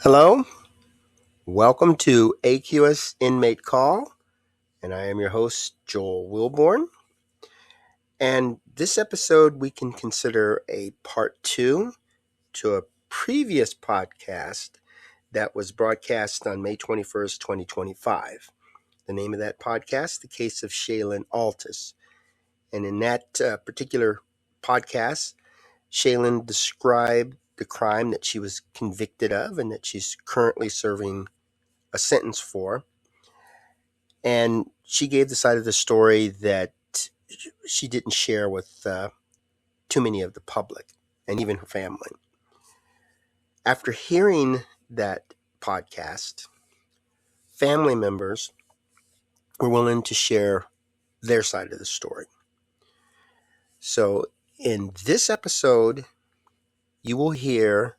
Hello, welcome to AQS Inmate Call, and I am your host, Joel Wilborn. And this episode we can consider a part two to a previous podcast that was broadcast on May 21st, 2025. The name of that podcast, The Case of Shalin Alltus. And in that particular podcast, Shalin described the crime that she was convicted of and that she's currently serving a sentence for. And she gave the side of the story that she didn't share with too many of the public and even her family. After hearing that podcast, family members were willing to share their side of the story. So in this episode, you will hear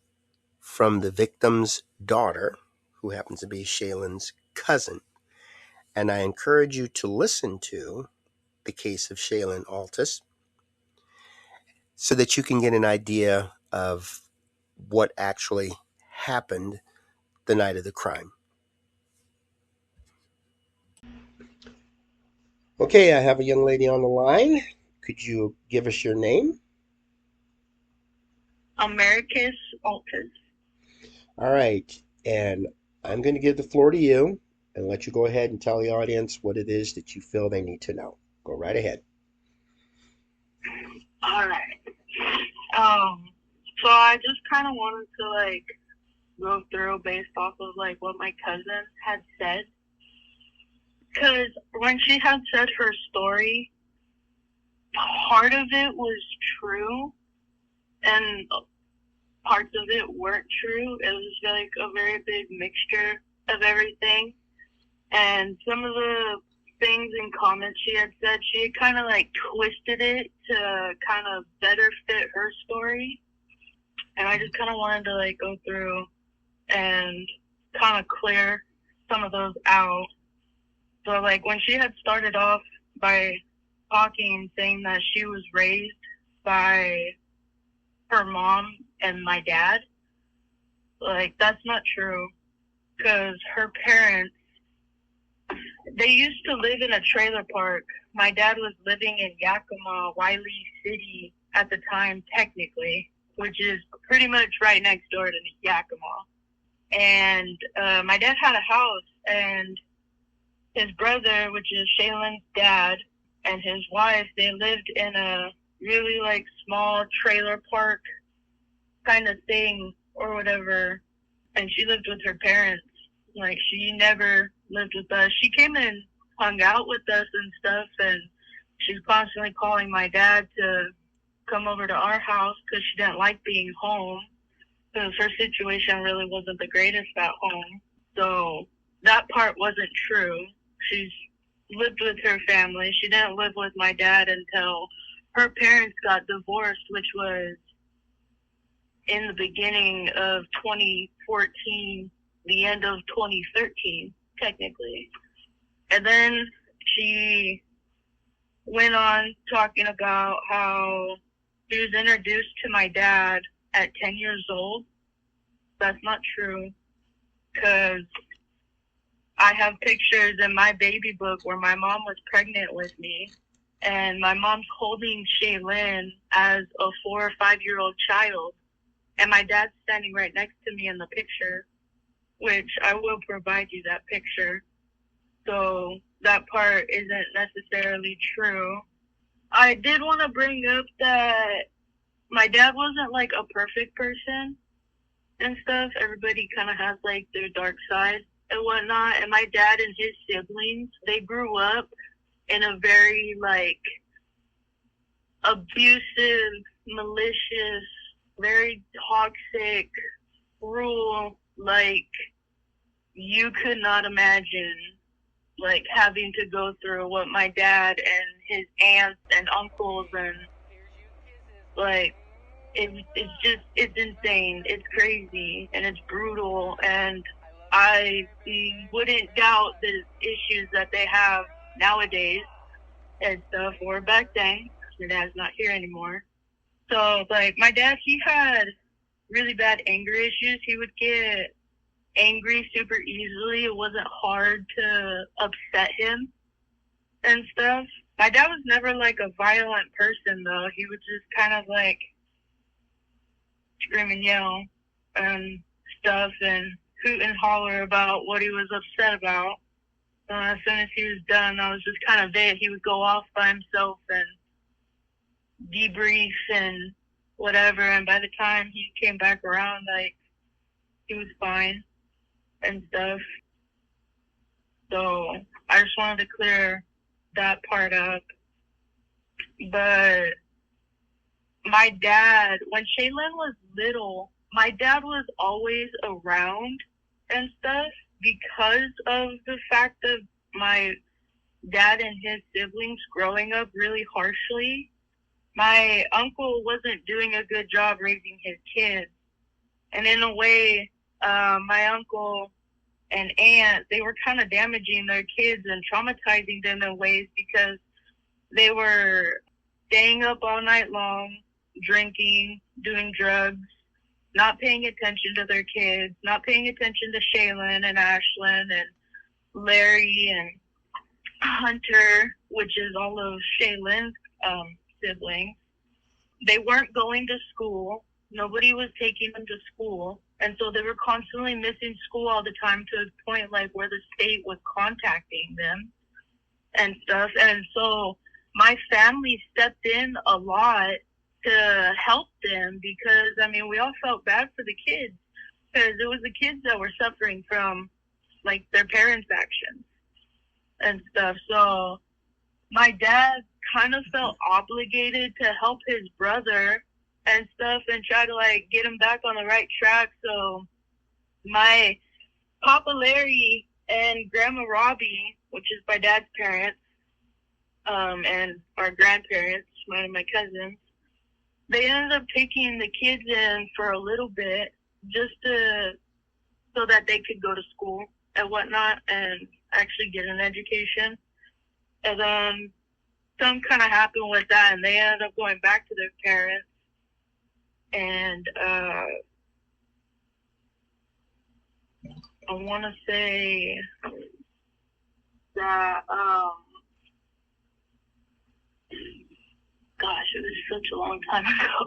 from the victim's daughter, who happens to be Shalin's cousin. And I encourage you to listen to The Case of Shalin Alltus so that you can get an idea of what actually happened the night of the crime. Okay, I have a young lady on the line. Could you give us your name? Americus Alltus. All right, and I'm going to give the floor to you and let you go ahead and tell the audience what it is that you feel they need to know. Go right ahead. All right. So I just kind of wanted to go through based off of what my cousin had said, because when she had said her story, part of it was true, and parts of it weren't true. It was a very big mixture of everything, and some of the things and comments she had said, she had kind of twisted it to kind of better fit her story. And I just kind of wanted to go through and kind of clear some of those out. So when she had started off by talking, saying that she was raised by her mom and my dad, that's not true, because her parents, they used to live in a trailer park. My dad was living in Yakima, Wiley City at the time, technically, which is pretty much right next door to Yakima. And my dad had a house, and his brother, which is Shalin's dad, and his wife, they lived in a really small trailer park kind of thing or whatever. And she lived with her parents. She never lived with us. She came and hung out with us and stuff, and she's constantly calling my dad to come over to our house because she didn't like being home, because her situation really wasn't the greatest at home. So that part wasn't true. She's lived with her family. She didn't live with my dad until her parents got divorced, which was in the beginning of 2014, the end of 2013, technically. And then she went on talking about how she was introduced to my dad at 10 years old. That's not true, because I have pictures in my baby book where my mom was pregnant with me, and my mom's holding Shalin as a 4 or 5-year-old child, and my dad's standing right next to me in the picture, which I will provide you that picture. So that part isn't necessarily true. I did want to bring up that my dad wasn't a perfect person and stuff. Everybody kind of has their dark side and whatnot. And my dad and his siblings, they grew up in a very abusive, malicious, very toxic, cruel, you could not imagine having to go through what my dad and his aunts and uncles and it's insane. It's crazy and it's brutal, and I wouldn't doubt the issues that they have nowadays and stuff, or back then. My dad's not here anymore. So my dad, he had really bad anger issues. He would get angry super easily. It wasn't hard to upset him and stuff. My dad was never like a violent person though. He would just kind of like scream and yell and stuff and hoot and holler about what he was upset about. As soon as he was done, I was just kind of there. He would go off by himself and debrief and whatever. And by the time he came back around, like, he was fine and stuff. So I just wanted to clear that part up. But my dad, when Shalin was little, my dad was always around and stuff because of the fact of my dad and his siblings growing up really harshly. My uncle wasn't doing a good job raising his kids. And in a way, my uncle and aunt, they were kind of damaging their kids and traumatizing them in ways because they were staying up all night long, drinking, doing drugs, not paying attention to their kids, not paying attention to Shalin and Ashlyn and Larry and Hunter, which is all of Shaylin's siblings. They weren't going to school. Nobody was taking them to school. And so they were constantly missing school all the time to a point like where the state was contacting them and stuff. And so my family stepped in a lot to help them because, I mean, we all felt bad for the kids because it was the kids that were suffering from, like, their parents' actions and stuff. So my dad kind of felt obligated to help his brother and stuff and try to, like, get him back on the right track. So my Papa Larry and Grandma Robbie, which is my dad's parents, and our grandparents, mine and my cousins, they ended up taking the kids in for a little bit just so that they could go to school and whatnot and actually get an education. And then something kind of happened with that, and they ended up going back to their parents. And I want to say that, gosh, it was such a long time ago.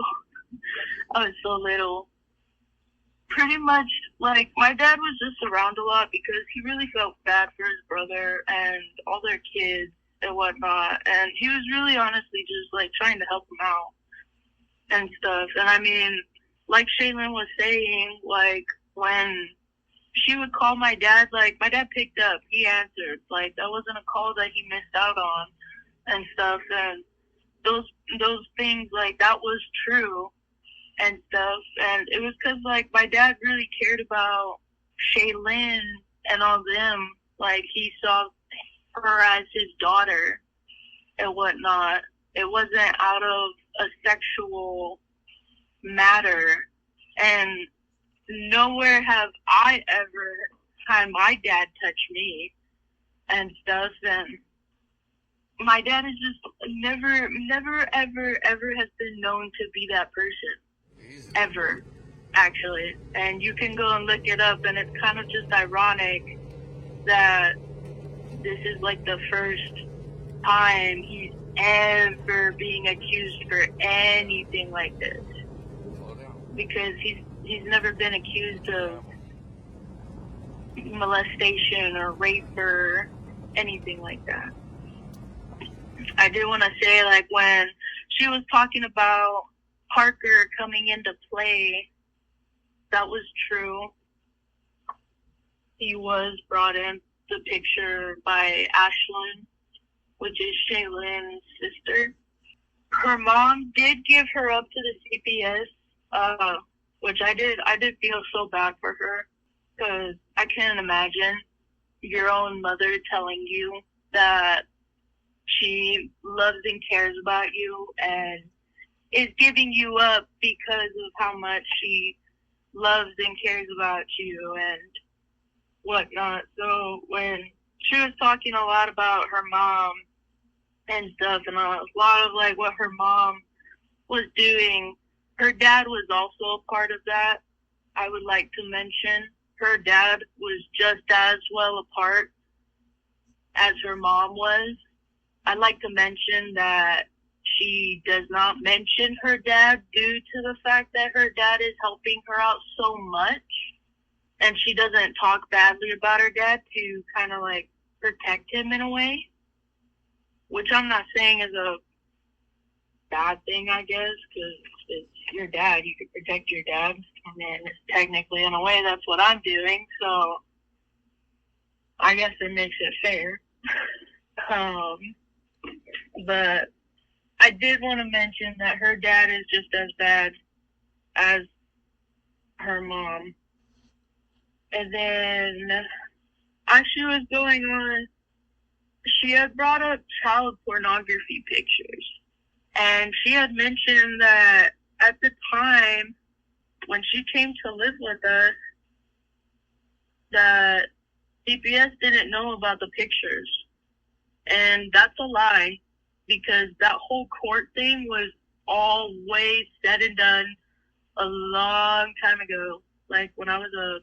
I was so little. Pretty much, like, my dad was just around a lot because he really felt bad for his brother and all their kids and whatnot. And he was really honestly just, like, trying to help them out and stuff. And I mean, like Shalin was saying, like, when she would call my dad, like, my dad picked up, he answered. Like, that wasn't a call that he missed out on and stuff. And those things, like, that was true and stuff. And it was because, like, my dad really cared about Shalin and all them. Like, he saw her as his daughter and whatnot. It wasn't out of a sexual matter. And nowhere have I ever had my dad touch me and stuff. And my dad is just never, ever has been known to be that person. Ever, actually. And you can go and look it up, and it's kind of just ironic that this is like the first time he's ever being accused for anything like this. Because he's never been accused of molestation or rape or anything like that. I did want to say, like, when she was talking about Parker coming into play, that was true. He was brought in the picture by Ashlyn, which is Shaylin's sister. Her mom did give her up to the CPS, which I did feel so bad for her, because I can't imagine your own mother telling you that she loves and cares about you and is giving you up because of how much she loves and cares about you and whatnot. So when she was talking a lot about her mom and stuff, and a lot of, like, what her mom was doing, her dad was also a part of that, I would like to mention. her dad was just as well apart as her mom was. I'd like to mention that she does not mention her dad due to the fact that her dad is helping her out so much. And she doesn't talk badly about her dad to kind of like protect him in a way, which I'm not saying is a bad thing, I guess, because it's your dad. You could protect your dad. I mean, technically, in a way, that's what I'm doing. So I guess it makes it fair. But I did want to mention that her dad is just as bad as her mom. And then, as she was going on, she had brought up child pornography pictures. And she had mentioned that at the time, when she came to live with us, that CPS didn't know about the pictures. And that's a lie, because that whole court thing was all way said and done a long time ago. Like, when I was a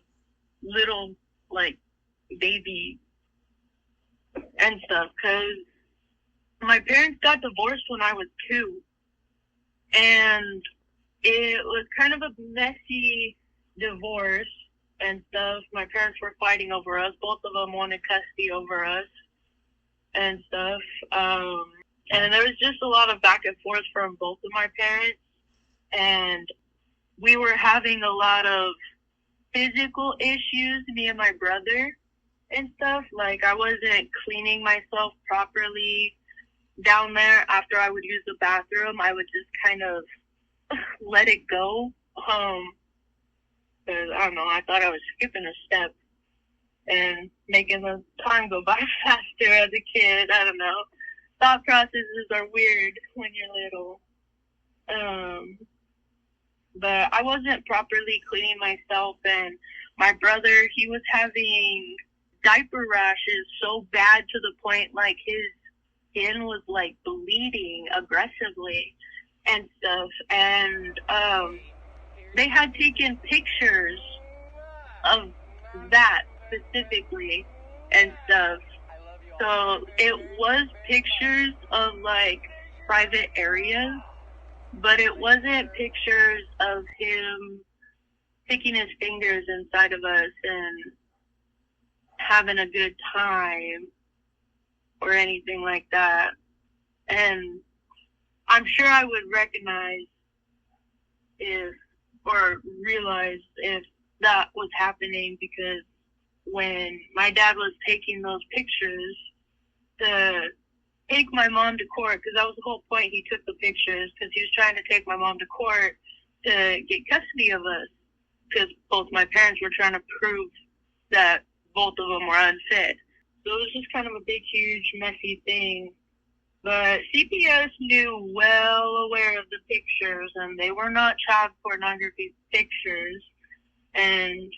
little, like, baby and stuff, because my parents got divorced when I was 2, and it was kind of a messy divorce and stuff. My parents were fighting over us. Both of them wanted custody over us and stuff. And there was just a lot of back and forth from both of my parents, and we were having a lot of physical issues, me and my brother and stuff. Like, I wasn't cleaning myself properly down there. After I would use the bathroom, I would just kind of let it go. Because, I don't know, I thought I was skipping a step and making the time go by faster as a kid. I don't know. Thought processes are weird when you're little. But I wasn't properly cleaning myself, and my brother, he was having diaper rashes so bad to the point, like, his skin was, like, bleeding aggressively and stuff. And they had taken pictures of that specifically and stuff. So it was pictures of, like, private areas, but it wasn't pictures of him sticking his fingers inside of us and having a good time or anything like that. And I'm sure I would recognize or realize if that was happening, because when my dad was taking those pictures to take my mom to court, because that was the whole point. He took the pictures because he was trying to take my mom to court to get custody of us, because both my parents were trying to prove that both of them were unfit. So it was just kind of a big, huge, messy thing. But CPS knew, well aware of the pictures, and they were not child pornography pictures. And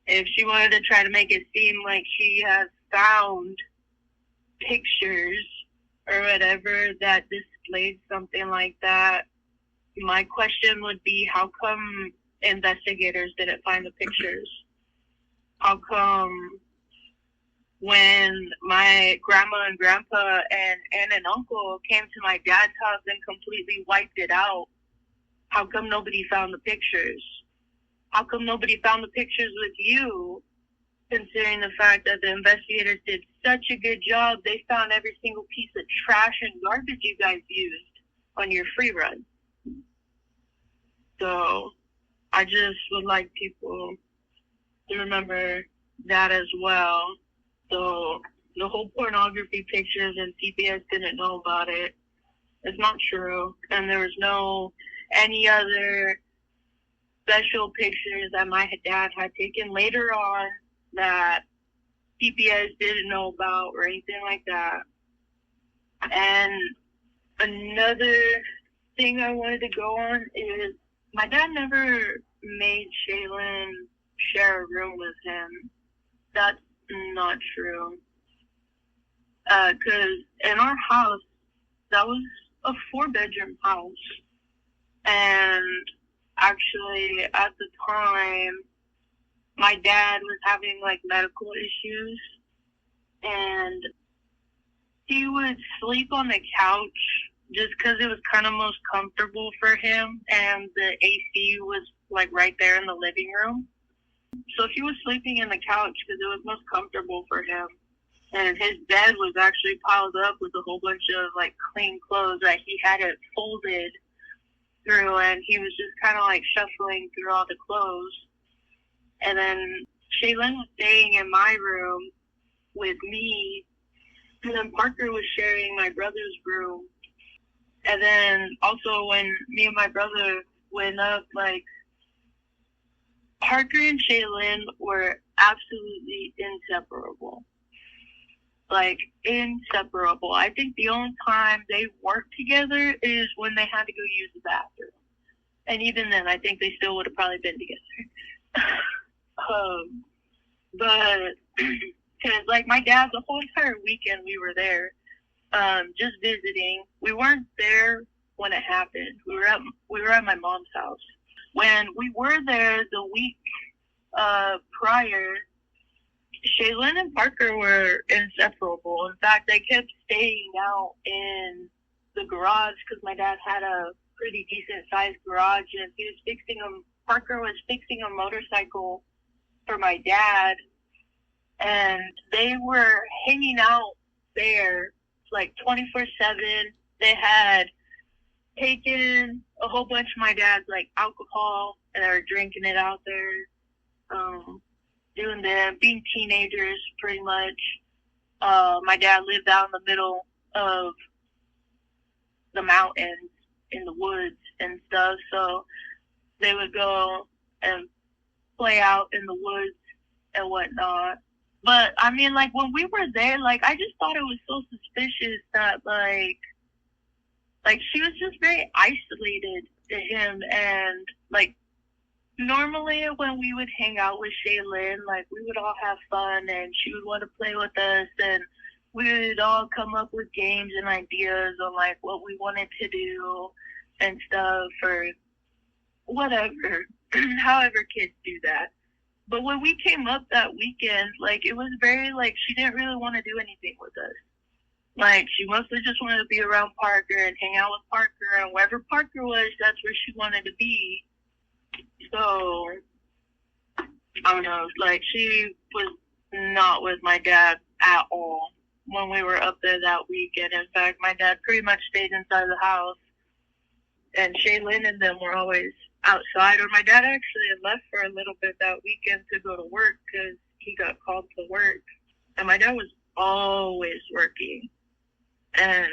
if she wanted to try to make it seem like she has found pictures or whatever that displayed something like that, my question would be, how come investigators didn't find the pictures? How come when my grandma and grandpa and aunt and uncle came to my dad's house and completely wiped it out, how come nobody found the pictures? How come nobody found the pictures with you, considering the fact that the investigators did such a good job? They found every single piece of trash and garbage you guys used on your free run. So I just would like people to remember that as well. So the whole pornography pictures and CPS didn't know about it, it's not true. And there was no any other special pictures that my dad had taken later on that CPS didn't know about or anything like that. And another thing I wanted to go on is my dad never made Shalin share a room with him. That's not true. Because in our house, that was a 4-bedroom house. And actually, at the time, my dad was having like medical issues, and he would sleep on the couch just because it was kind of most comfortable for him, and the AC was like right there in the living room. So he was sleeping in the couch because it was most comfortable for him. And his bed was actually piled up with a whole bunch of like clean clothes that he had it folded through, and he was just kind of like shuffling through all the clothes. And then Shalin was staying in my room with me, and then Parker was sharing my brother's room. And then also when me and my brother went up, like, Parker and Shalin were absolutely inseparable. Like, inseparable. I think the only time they worked together is when they had to go use the bathroom. And even then, I think they still would have probably been together. But, because, like, my dad, the whole entire weekend we were there, just visiting. We weren't there when it happened. We were at my mom's house. When we were there the week prior, Shalin and Parker were inseparable. In fact, they kept staying out in the garage because my dad had a pretty decent sized garage, and Parker was fixing a motorcycle for my dad, and they were hanging out there like 24/7. They had taken a whole bunch of my dad's like alcohol, and they were drinking it out there, doing them, being teenagers pretty much. My dad lived out in the middle of the mountains in the woods and stuff, so they would go and play out in the woods and whatnot. But I mean, like, when we were there, like, I just thought it was so suspicious that like she was just very isolated to him. And like, normally when we would hang out with Shalin, like, we would all have fun, and she would want to play with us, and we would all come up with games and ideas on like what we wanted to do and stuff, or whatever, however kids do that. But when we came up that weekend, like, it was very, like, she didn't really want to do anything with us. Like, she mostly just wanted to be around Parker and hang out with Parker, and wherever Parker was, that's where she wanted to be. So, I don't know, like, she was not with my dad at all when we were up there that weekend. In fact, my dad pretty much stayed inside the house, and Shalin and them were always outside. Or my dad actually had left for a little bit that weekend to go to work because he got called to work, and my dad was always working. And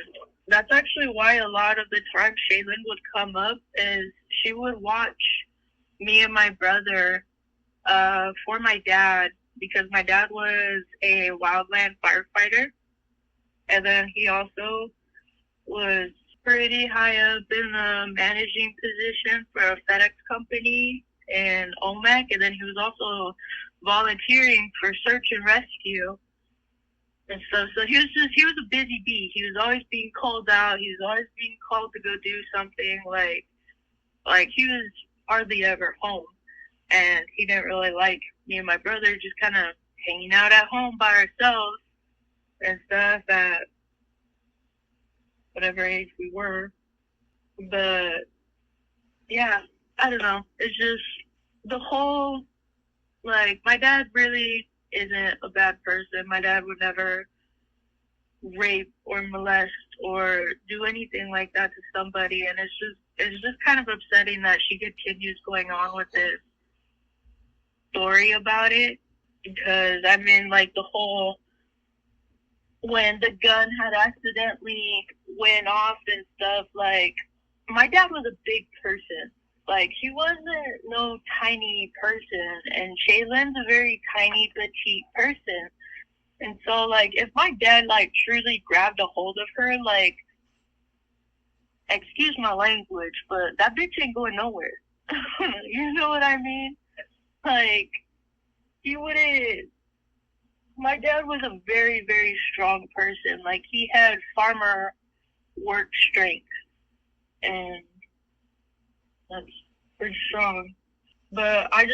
that's actually why a lot of the time Shalin would come up, is she would watch me and my brother for my dad, because my dad was a wildland firefighter, and then he also was pretty high up in the managing position for a FedEx company in Omak, and then he was also volunteering for search and rescue and stuff. So he was a busy bee. He was always being called out. He was always being called to go do something. Like he was hardly ever home, and he didn't really like me and my brother just kind of hanging out at home by ourselves and stuff at whatever age we were. But yeah, I don't know. It's just the whole, like, my dad really isn't a bad person. My dad would never rape or molest or do anything like that to somebody, and it's just kind of upsetting that she continues going on with this story about it. Because I mean, like, the whole, when the gun had accidentally went off and stuff, like, my dad was a big person. Like, he wasn't no tiny person, and Shaylin's a very tiny, petite person. And so, like, if my dad, like, truly grabbed a hold of her, like, excuse my language, but that bitch ain't going nowhere. You know what I mean? Like, he wouldn't. My dad was a very, very strong person. Like, he had farmer work strength, and that's pretty strong. But I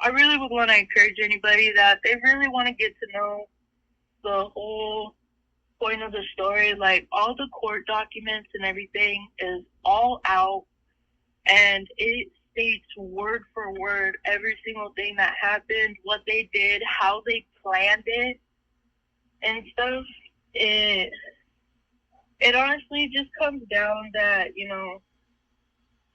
I really would want to encourage anybody that they really want to get to know the whole point of the story. Like, all the court documents and everything is all out, and it states word for word every single thing that happened, what they did, how they planned it, and stuff. It honestly just comes down that,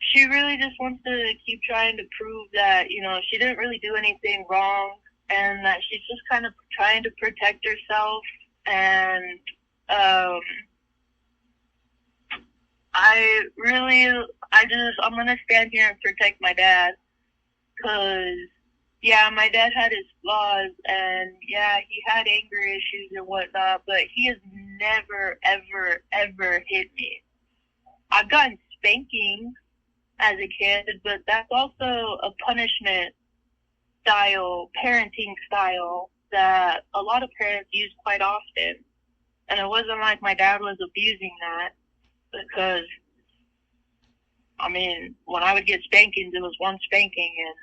she really just wants to keep trying to prove that, she didn't really do anything wrong, and that she's just kind of trying to protect herself. And I'm going to stand here and protect my dad, because, yeah, my dad had his flaws, and, yeah, he had anger issues and whatnot, but he has never, ever, ever hit me. I've gotten spankings as a kid, but that's also a punishment style, parenting style that a lot of parents use quite often. And it wasn't like my dad was abusing that, because, when I would get spankings, it was one spanking and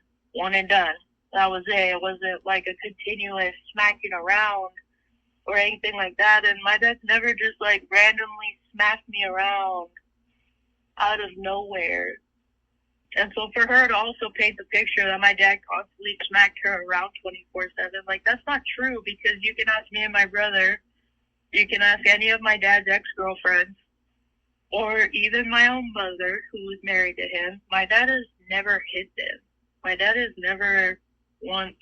one and done. That was it. It wasn't like a continuous smacking around or anything like that. And my dad never just like randomly smacked me around out of nowhere. And so for her to also paint the picture that my dad constantly smacked her around 24/7, like, that's not true, because you can ask me and my brother, you can ask any of my dad's ex-girlfriends, or even my own mother, who was married to him. My dad has never hit them. My dad has never once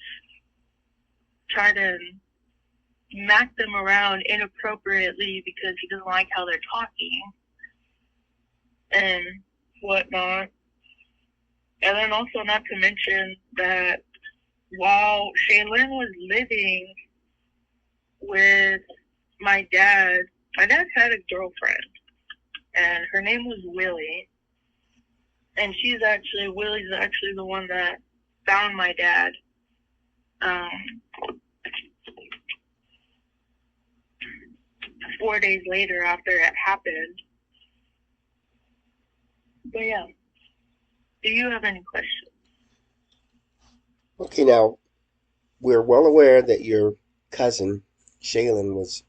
tried to smack them around inappropriately because he doesn't like how they're talking and whatnot. And then also, not to mention that while Shalin was living with my dad had a girlfriend, and her name was Willie. And Willie's actually the one that found my dad. 4 days later after it happened. But yeah. Do you have any questions? Okay, now, we're well aware that your cousin, Shalin, was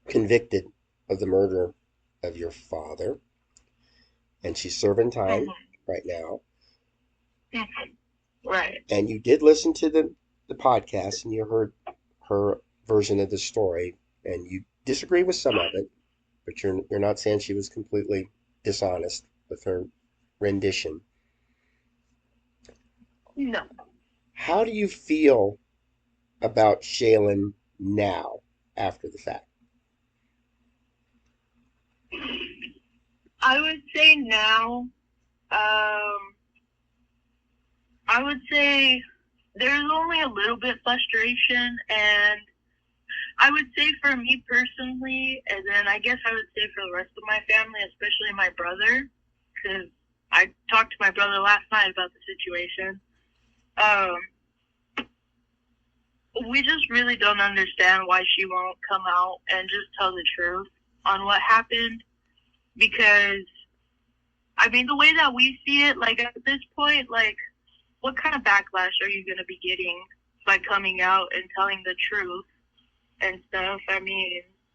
convicted of the murder of your father, and she's serving time right now. Right. And you did listen to the podcast, and you heard her version of the story, and you disagree with some of it, but you're not saying she was completely dishonest with her rendition. No. How do you feel about Shalin now, after the fact? I would say now, I would say there's only a little bit frustration, and I would say for me personally, and then I guess I would say for the rest of my family, especially my brother, because I talked to my brother last night about the situation. We just really don't understand why she won't come out and just tell the truth on what happened, because, the way that we see it, like, at this point, like, what kind of backlash are you going to be getting by coming out and telling the truth and stuff?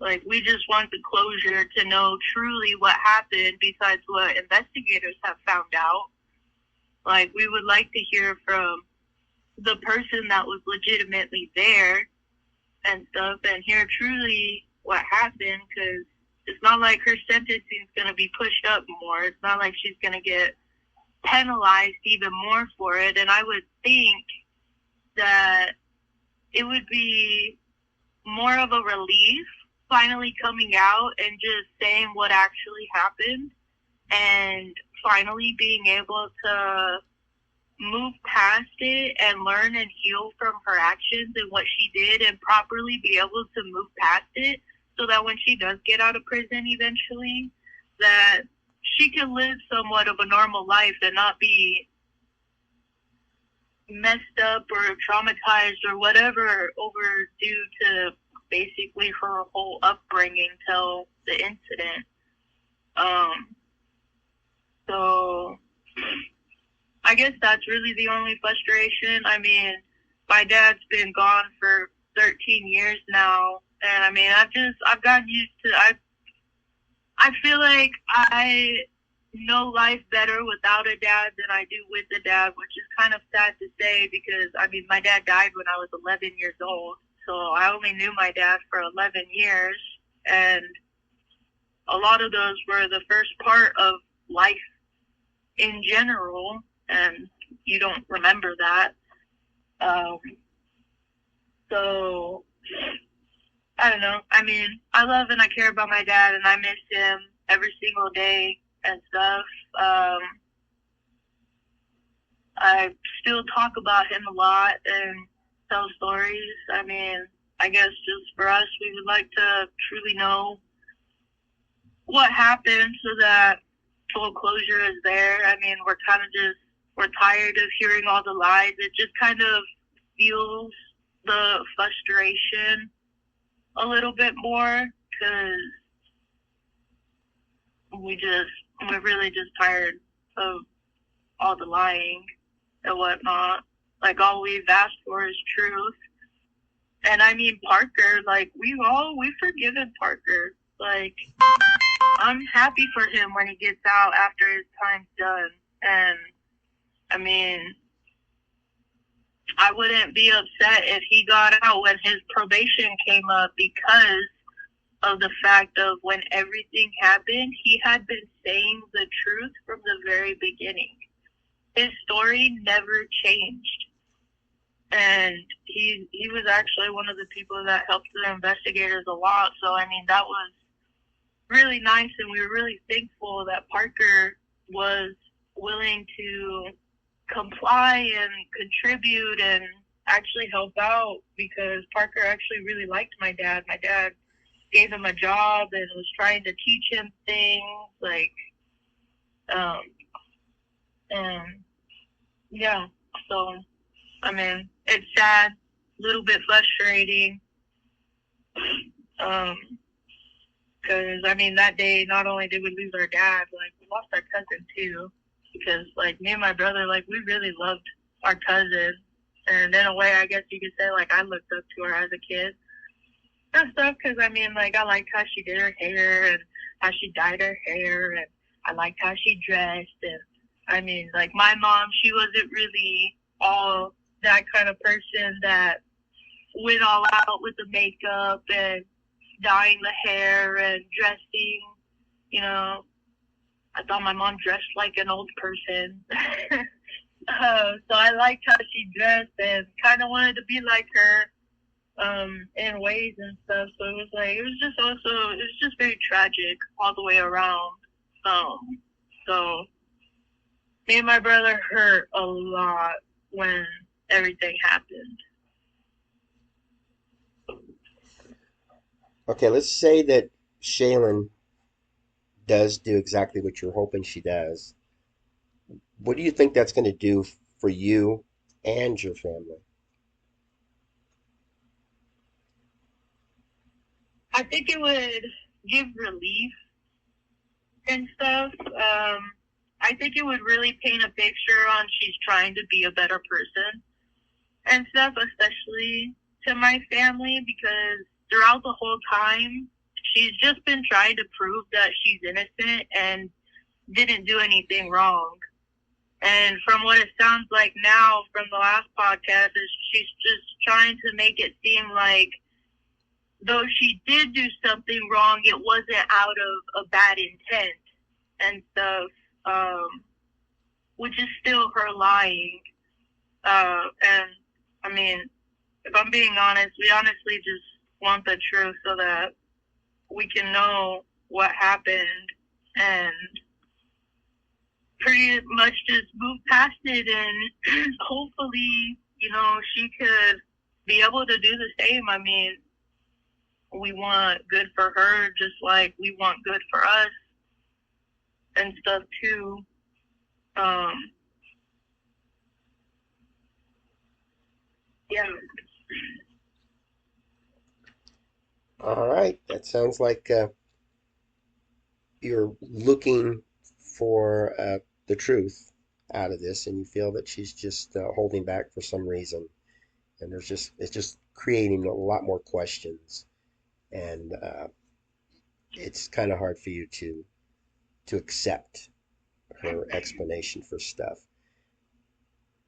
Like, we just want the closure to know truly what happened, besides what investigators have found out. Like, we would like to hear from the person that was legitimately there and stuff, and hear truly what happened, because it's not like her sentencing is going to be pushed up more. It's not like she's going to get penalized even more for it. And I would think that it would be more of a relief finally coming out and just saying what actually happened, and finally being able to move past it and learn and heal from her actions and what she did, and properly be able to move past it, so that when she does get out of prison eventually, that she can live somewhat of a normal life and not be messed up or traumatized or whatever over due to basically her whole upbringing till the incident. So I guess that's really the only frustration. I mean, my dad's been gone for 13 years now, and I mean, I've gotten used to. I feel like I know life better without a dad than I do with a dad, which is kind of sad to say because I mean, my dad died when I was 11 years old, so I only knew my dad for 11 years, and a lot of those were the first part of life in general, and you don't remember that. Um, so I don't know. I mean, I love and I care about my dad, and I miss him every single day and stuff. Um, I still talk about him a lot and tell stories. I mean, I guess just for us, we would like to truly know what happened so that full closure is there. I mean, we're tired of hearing all the lies. It just kind of fuels the frustration a little bit more because we're really just tired of all the lying and whatnot. Like, all we've asked for is truth. And I mean, Parker, like, we've forgiven Parker. Like, I'm happy for him when he gets out after his time's done. And I mean, I wouldn't be upset if he got out when his probation came up because of the fact of when everything happened, he had been saying the truth from the very beginning. His story never changed. And he was actually one of the people that helped the investigators a lot. So, I mean, that was really nice, and we were really thankful that Parker was willing to comply and contribute and actually help out because Parker actually really liked my dad. My dad gave him a job and was trying to teach him things like, and yeah. So, I mean, it's sad, a little bit frustrating, because I mean, that day not only did we lose our dad, like we lost our cousin too, because like me and my brother, like we really loved our cousin, and in a way, I guess you could say like I looked up to her as a kid and stuff, because I mean, like I liked how she did her hair and how she dyed her hair, and I liked how she dressed, and I mean, like my mom, she wasn't really all that kind of person that went all out with the makeup and dyeing the hair and dressing. You know, I thought my mom dressed like an old person. So I liked how she dressed and kind of wanted to be like her in ways and stuff. So it was just very tragic all the way around. So me and my brother hurt a lot when everything happened. Okay, let's say that Shalin does do exactly what you're hoping she does. What do you think that's going to do for you and your family? I think it would give relief and stuff. I think it would really paint a picture on she's trying to be a better person and stuff, especially to my family, because throughout the whole time, she's just been trying to prove that she's innocent and didn't do anything wrong. And from what it sounds like now from the last podcast is she's just trying to make it seem like though she did do something wrong, it wasn't out of a bad intent and stuff, which is still her lying. And I mean, if I'm being honest, we honestly just want the truth so that we can know what happened and pretty much just move past it and hopefully, she could be able to do the same. I mean, we want good for her just like we want good for us and stuff too. Yeah. All right, that sounds like you're looking for the truth. out of this, and you feel that she's just holding back for some reason, and it's just creating a lot more questions, and it's kind of hard for you to accept her explanation for stuff.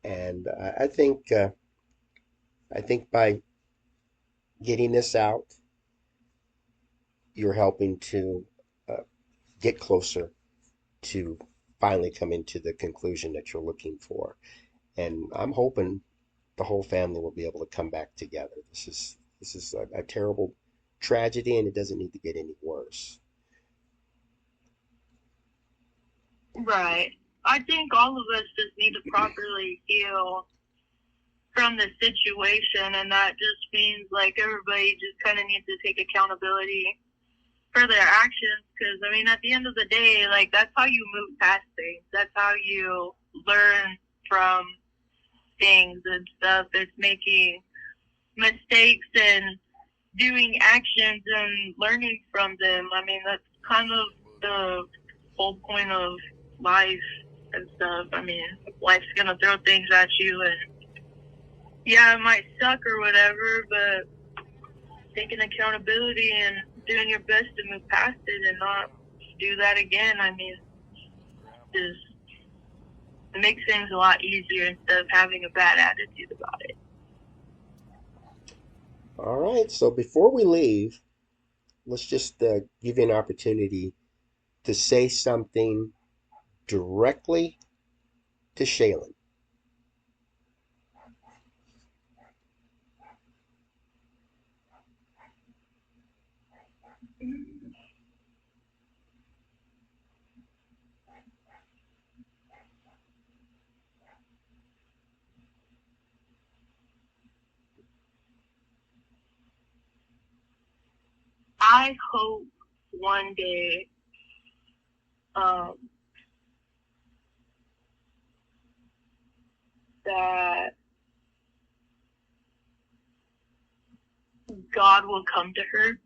And I think by getting this out, you're helping to uh, get closer to finally coming to the conclusion that you're looking for. And I'm hoping the whole family will be able to come back together. This is a terrible tragedy, and it doesn't need to get any worse. Right. I think all of us just need to properly heal from the situation, and that just means like everybody just kind of needs to take accountability for their actions, because I mean at the end of the day, like that's how you move past things, that's how you learn from things and stuff. It's making mistakes and doing actions and learning from them. I mean that's kind of the whole point of life and stuff. I mean life's gonna throw things at you, and yeah, it might suck or whatever, but taking accountability and doing your best to move past it and not do that again, I mean, just it makes things a lot easier instead of having a bad attitude about it. All right, so before we leave, let's just give you an opportunity to say something directly to Shalin. I hope one day um, that God will come to her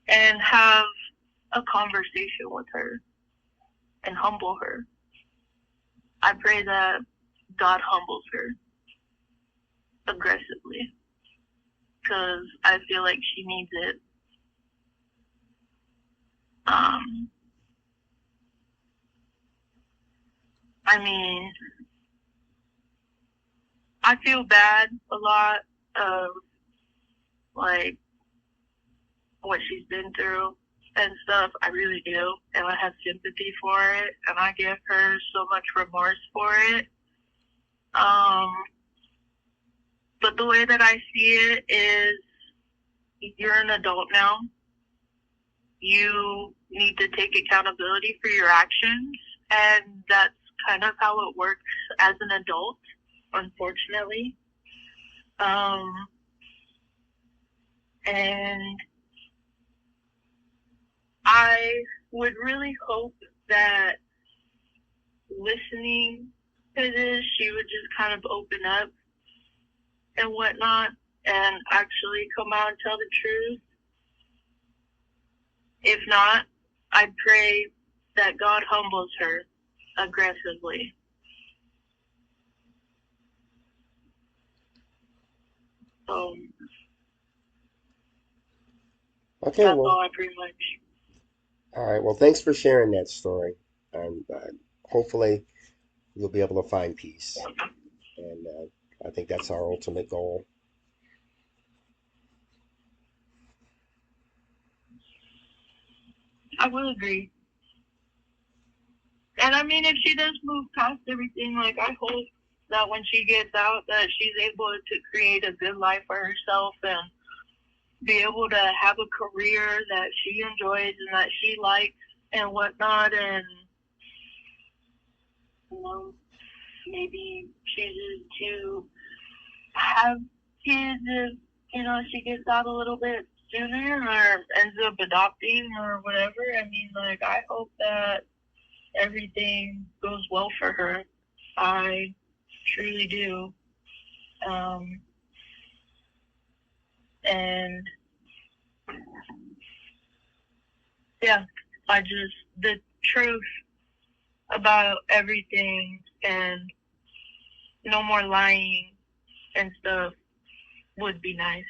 and have a conversation with her and humble her. I pray that God humbles her aggressively, because I feel like she needs it. I mean, I feel bad a lot of like what she's been through and stuff. I really do, and I have sympathy for it, and I give her so much remorse for it. But the way that I see it is, you're an adult now. You need to take accountability for your actions, and that's kind of how it works as an adult, unfortunately. And I would really hope that listening to this, she would just kind of open up and whatnot and actually come out and tell the truth. If not, I pray that God humbles her aggressively. So Okay, that's well, all I pretty much. all right. Well, thanks for sharing that story, and hopefully you'll be able to find peace. And I think that's our ultimate goal. I will agree. And I mean, if she does move past everything, like I hope that when she gets out, that she's able to create a good life for herself and be able to have a career that she enjoys and that she likes and whatnot. And you know, maybe chooses to have kids if she gets out a little bit sooner or ends up adopting or whatever. I mean, like I hope that everything goes well for her. I truly do. And yeah, The truth about everything and no more lying and stuff would be nice.